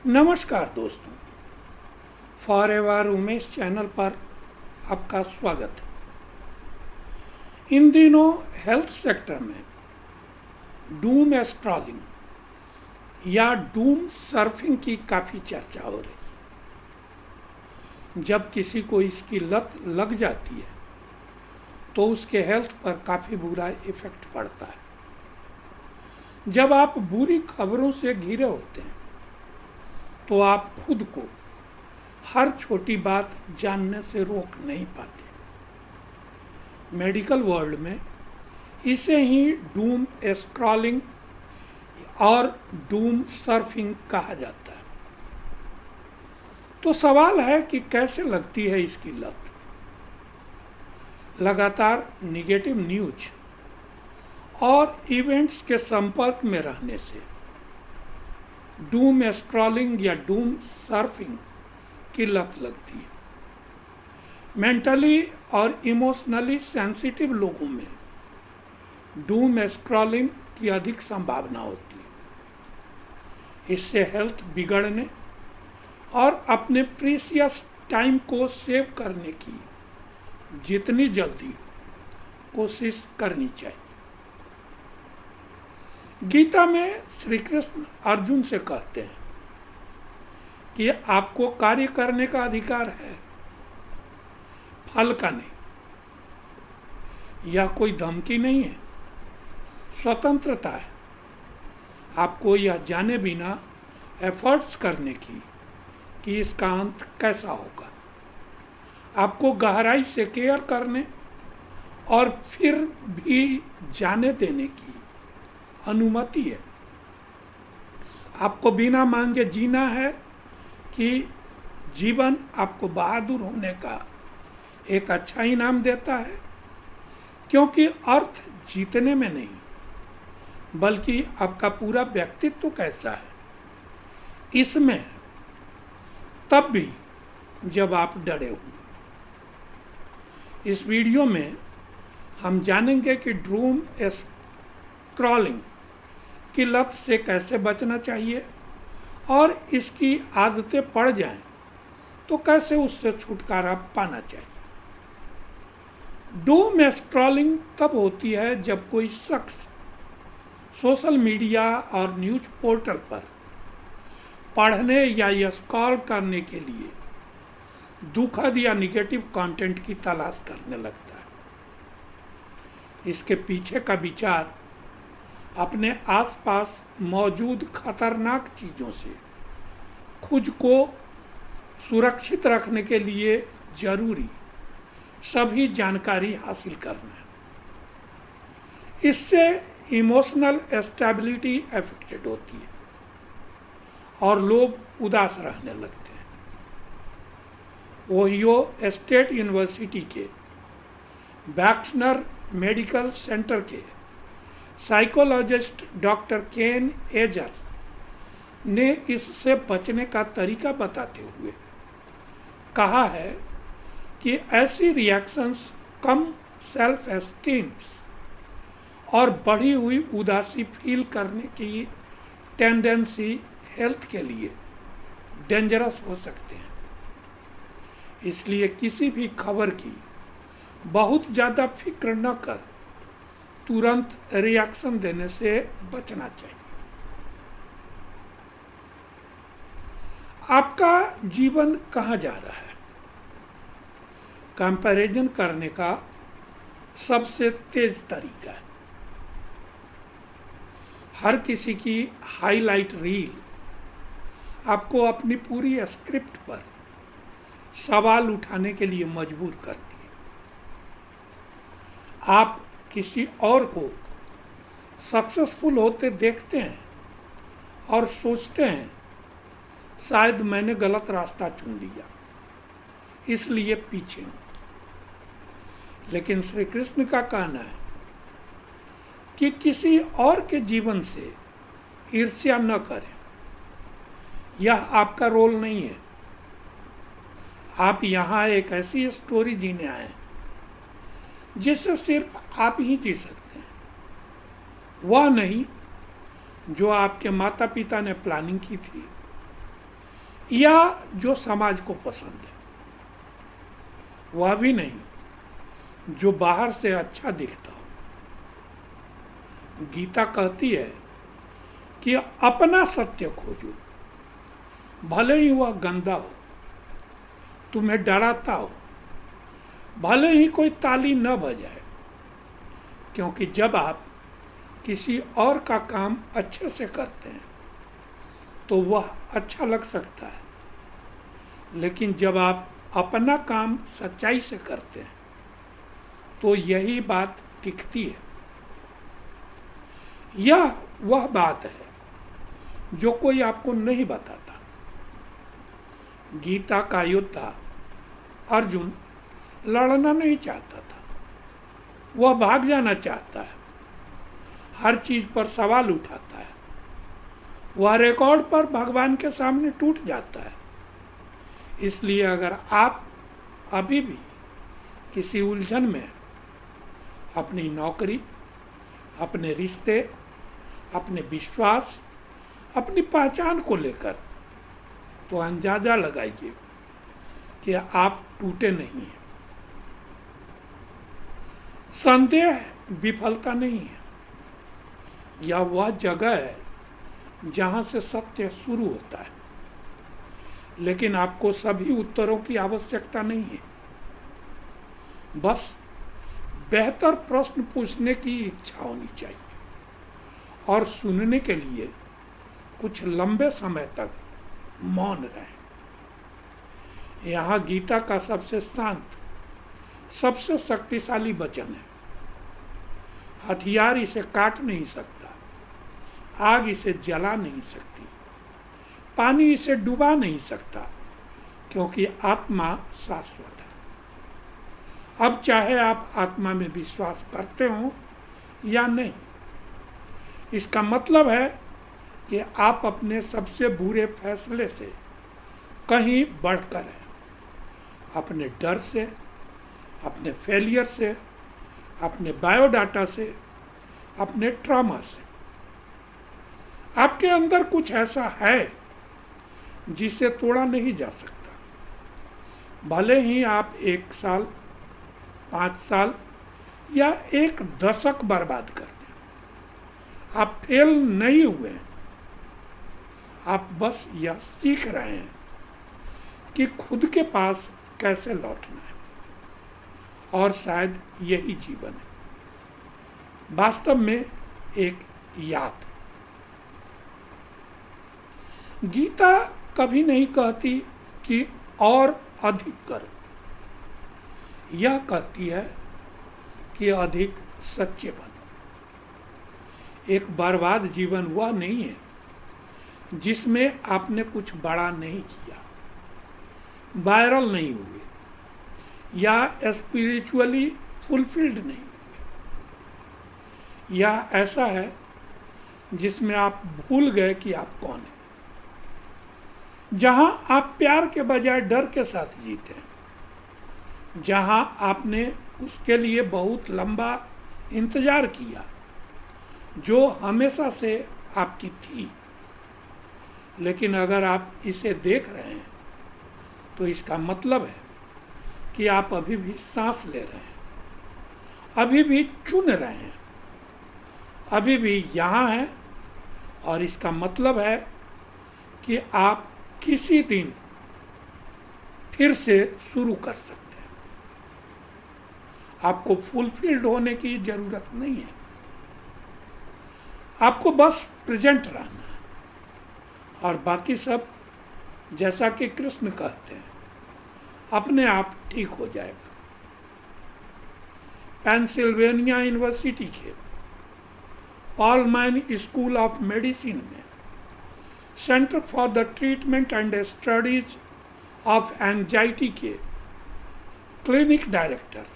नमस्कार दोस्तों, forever Umesh channel पर आपका स्वागत है। इन दिनों हेल्थ सेक्टर में डूम स्क्रॉलिंग या डूम सर्फिंग की काफ़ी चर्चा हो रही है। जब किसी को इसकी लत लग जाती है तो उसके हेल्थ पर काफ़ी बुरा इफ़ेक्ट पड़ता है। जब आप बुरी खबरों से घिरे होते हैं तो आप खुद को हर छोटी बात जानने से रोक नहीं पाते। मेडिकल वर्ल्ड में इसे ही डूम स्क्रॉलिंग और डूम सर्फिंग कहा जाता है। तो सवाल है कि कैसे लगती है इसकी लत। लगातार निगेटिव न्यूज और इवेंट्स के संपर्क में रहने से डूम स्क्रॉलिंग या डूम सर्फिंग की लत लगती है। मेंटली और इमोशनली सेंसिटिव लोगों में डूम स्क्रॉलिंग की अधिक संभावना होती है। इससे हेल्थ बिगड़ने और अपने प्रीशियस टाइम को सेव करने की जितनी जल्दी कोशिश करनी चाहिए। गीता में श्री कृष्ण अर्जुन से कहते हैं कि आपको कार्य करने का अधिकार है, फल का नहीं। यह कोई धमकी नहीं है, स्वतंत्रता है। आपको यह जाने बिना एफर्ट्स करने की कि इसका अंत कैसा होगा। आपको गहराई से केयर करने और फिर भी जाने देने की अनुमति है। आपको बिना मांगे जीना है कि जीवन आपको बहादुर होने का एक अच्छा इनाम देता है, क्योंकि अर्थ जीतने में नहीं बल्कि आपका पूरा व्यक्तित्व कैसा है इसमें है। तब भी जब आप डरे हुए। इस वीडियो में हम जानेंगे कि डूम स्क्रॉलिंग की लत से कैसे बचना चाहिए और इसकी आदतें पड़ जाएं तो कैसे उससे छुटकारा पाना चाहिए। डूम स्क्रॉलिंग तब होती है जब कोई शख्स सोशल मीडिया और न्यूज़ पोर्टल पर पढ़ने या स्क्रॉल करने के लिए दुखद या निगेटिव कंटेंट की तलाश करने लगता है। इसके पीछे का विचार अपने आसपास मौजूद खतरनाक चीज़ों से खुद को सुरक्षित रखने के लिए जरूरी सभी जानकारी हासिल करना है। इससे इमोशनल स्टेबिलिटी अफेक्टेड होती है और लोग उदास रहने लगते हैं। ओहियो स्टेट यूनिवर्सिटी के बैक्सनर मेडिकल सेंटर के साइकोलॉजिस्ट डॉक्टर केन एजर ने इससे बचने का तरीका बताते हुए कहा है कि ऐसी रिएक्शंस कम सेल्फ एस्टीम्स और बढ़ी हुई उदासी फील करने की टेंडेंसी हेल्थ के लिए डेंजरस हो सकते हैं। इसलिए किसी भी खबर की बहुत ज़्यादा फिक्र न कर तुरंत रिएक्शन देने से बचना चाहिए। आपका जीवन कहाँ जा रहा है? कंपैरिजन करने का सबसे तेज तरीका है। हर किसी की हाईलाइट रील आपको अपनी पूरी स्क्रिप्ट पर सवाल उठाने के लिए मजबूर करती है। आप किसी और को सक्सेसफुल होते देखते हैं और सोचते हैं शायद मैंने गलत रास्ता चुन लिया, इसलिए पीछे हूं। लेकिन श्री कृष्ण का कहना है कि किसी और के जीवन से ईर्ष्या न करें। यह आपका रोल नहीं है। आप यहाँ एक ऐसी स्टोरी जीने आए हैं जिसे सिर्फ आप ही जी सकते हैं, वह नहीं जो आपके माता पिता ने प्लानिंग की थी या जो समाज को पसंद है, वह भी नहीं जो बाहर से अच्छा दिखता हो। गीता कहती है कि अपना सत्य खोजो, भले ही वह गंदा हो, तुम्हें डराता हो, भले ही कोई ताली न बजाए, क्योंकि जब आप किसी और का काम अच्छे से करते हैं तो वह अच्छा लग सकता है, लेकिन जब आप अपना काम सच्चाई से करते हैं तो यही बात टिकती है। यह वह बात है जो कोई आपको नहीं बताता। गीता का योद्धा अर्जुन लड़ना नहीं चाहता था, वह भाग जाना चाहता है, हर चीज पर सवाल उठाता है, वह रिकॉर्ड पर भगवान के सामने टूट जाता है। इसलिए अगर आप अभी भी किसी उलझन में अपनी नौकरी, अपने रिश्ते, अपने विश्वास, अपनी पहचान को लेकर, तो अंदाजा लगाइए कि आप टूटे नहीं हैं। संदेह विफलता नहीं है, यह वह जगह है जहां से सत्य शुरू होता है। लेकिन आपको सभी उत्तरों की आवश्यकता नहीं है, बस बेहतर प्रश्न पूछने की इच्छा होनी चाहिए और सुनने के लिए कुछ लंबे समय तक मौन रहें। यहाँ गीता का सबसे शांत, सबसे शक्तिशाली वचन है। हथियार इसे काट नहीं सकता, आग इसे जला नहीं सकती, पानी इसे डुबा नहीं सकता, क्योंकि आत्मा शाश्वत है। अब चाहे आप आत्मा में विश्वास करते हो या नहीं, इसका मतलब है कि आप अपने सबसे बुरे फैसले से कहीं बढ़कर हैं, अपने डर से, अपने फेलियर से, अपने बायोडाटा से, अपने ट्रॉमा से। आपके अंदर कुछ ऐसा है जिसे तोड़ा नहीं जा सकता। भले ही आप 1 साल, 5 साल या 1 दशक बर्बाद कर दें, आप फेल नहीं हुए हैं। आप बस यह सीख रहे हैं कि खुद के पास कैसे लौटना है, और शायद यही जीवन है, वास्तव में एक याद। गीता कभी नहीं कहती कि और अधिक करो, यह कहती है कि अधिक सच्चे बनो। एक बर्बाद जीवन वह नहीं है जिसमें आपने कुछ बड़ा नहीं किया, वायरल नहीं हुए या स्पिरिचुअली फुलफिल्ड नहीं हुए। यह ऐसा है जिसमें आप भूल गए कि आप कौन हैं, जहां आप प्यार के बजाय डर के साथ जीते हैं, जहां आपने उसके लिए बहुत लंबा इंतजार किया जो हमेशा से आपकी थी। लेकिन अगर आप इसे देख रहे हैं तो इसका मतलब है कि आप अभी भी सांस ले रहे हैं, अभी भी चुन रहे हैं, अभी भी यहाँ हैं, और इसका मतलब है कि आप किसी दिन फिर से शुरू कर सकते हैं। आपको फुलफिल्ड होने की जरूरत नहीं है, आपको बस प्रेजेंट रहना है, और बाकी सब जैसा कि कृष्ण कहते हैं अपने आप ठीक हो जाएगा। पेंसिल्वेनिया यूनिवर्सिटी के पॉलमैन स्कूल ऑफ मेडिसिन में centre for the treatment and studies of anxiety के क्लिनिक डायरेक्टर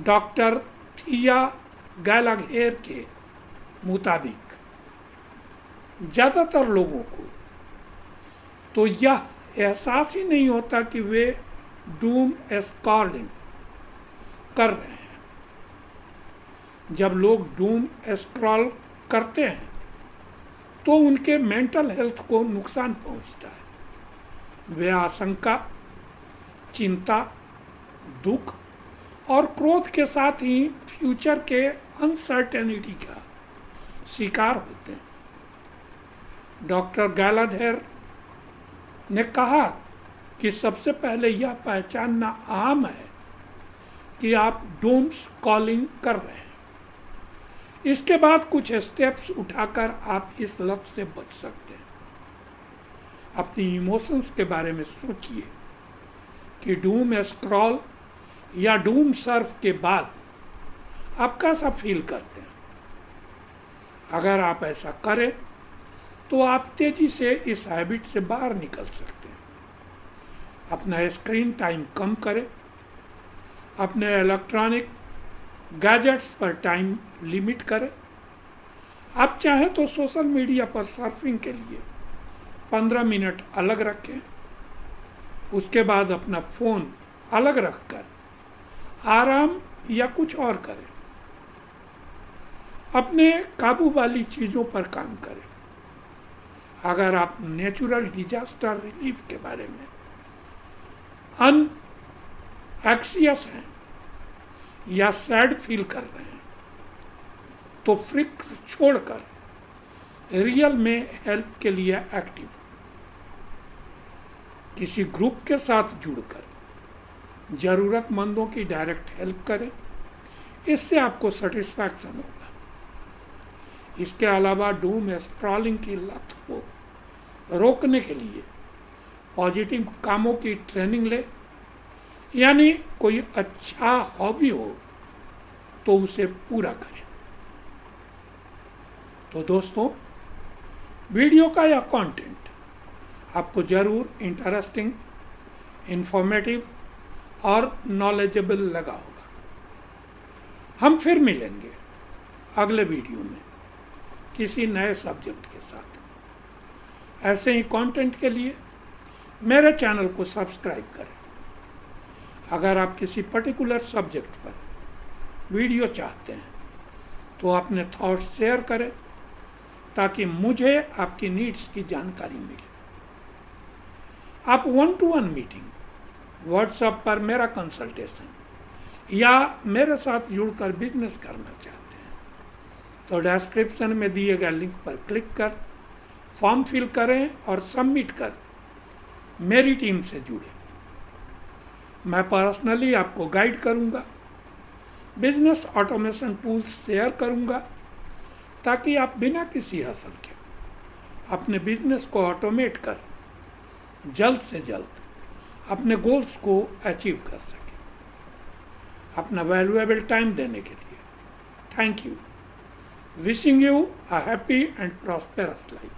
डॉक्टर थिया गैलाघेर के मुताबिक ज़्यादातर लोगों को तो यह एहसास ही नहीं होता कि वे डूम स्क्रॉलिंग कर रहे हैं। जब लोग डूम स्क्रॉल करते हैं तो उनके मेंटल हेल्थ को नुकसान पहुंचता है, वे आशंका, चिंता, दुख और क्रोध के साथ ही फ्यूचर के अनसर्टेनिटी का शिकार होते हैं। डॉक्टर गैलाघर ने कहा कि सबसे पहले यह पहचानना आम है कि आप डूम्स कॉलिंग कर रहे हैं। इसके बाद कुछ स्टेप्स उठाकर आप इस लत से बच सकते हैं। अपनी इमोशंस के बारे में सोचिए कि डूम स्क्रॉल या डूम सर्फ के बाद आप कैसा फील करते हैं। अगर आप ऐसा करें तो आप तेजी से इस हैबिट से बाहर निकल सकते हैं। अपना स्क्रीन टाइम कम करें। अपने इलेक्ट्रॉनिक गैजेट्स पर टाइम लिमिट करें। आप चाहें तो सोशल मीडिया पर सर्फिंग के लिए 15 मिनट अलग रखें। उसके बाद अपना फ़ोन अलग रखकर आराम या कुछ और करें। अपने काबू वाली चीज़ों पर काम करें। अगर आप नेचुरल डिजास्टर रिलीफ के बारे में अनएक्सियस हैं या सैड फील कर रहे हैं तो फ्रिक छोड़कर रियल में हेल्प के लिए एक्टिव, किसी ग्रुप के साथ जुड़कर ज़रूरतमंदों की डायरेक्ट हेल्प करें। इससे आपको सेटिस्फैक्शन होगा। इसके अलावा डूम स्क्रॉलिंग की लत को रोकने के लिए पॉजिटिव कामों की ट्रेनिंग ले, यानी कोई अच्छा हॉबी हो तो उसे पूरा करें। तो दोस्तों, वीडियो का यह कंटेंट आपको ज़रूर इंटरेस्टिंग, इंफॉर्मेटिव और नॉलेजेबल लगा होगा। हम फिर मिलेंगे अगले वीडियो में किसी नए सब्जेक्ट के साथ। ऐसे ही कंटेंट के लिए मेरे चैनल को सब्सक्राइब करें। अगर आप किसी पर्टिकुलर सब्जेक्ट पर वीडियो चाहते हैं तो अपने थॉट्स शेयर करें ताकि मुझे आपकी नीड्स की जानकारी मिले। आप 1-to-1 मीटिंग, व्हाट्सएप पर मेरा कंसल्टेशन या मेरे साथ जुड़कर बिजनेस करना चाहते हैं तो डिस्क्रिप्शन में दिए गए लिंक पर क्लिक कर फॉर्म फिल करें और सबमिट कर मेरी टीम से जुड़े। मैं पर्सनली आपको गाइड करूंगा, बिजनेस ऑटोमेशन टूल्स शेयर करूंगा ताकि आप बिना किसी हसल के अपने बिजनेस को ऑटोमेट कर जल्द से जल्द अपने गोल्स को अचीव कर सकें। अपना वैल्यूएबल टाइम देने के लिए thank you. Wishing you a happy and prosperous life.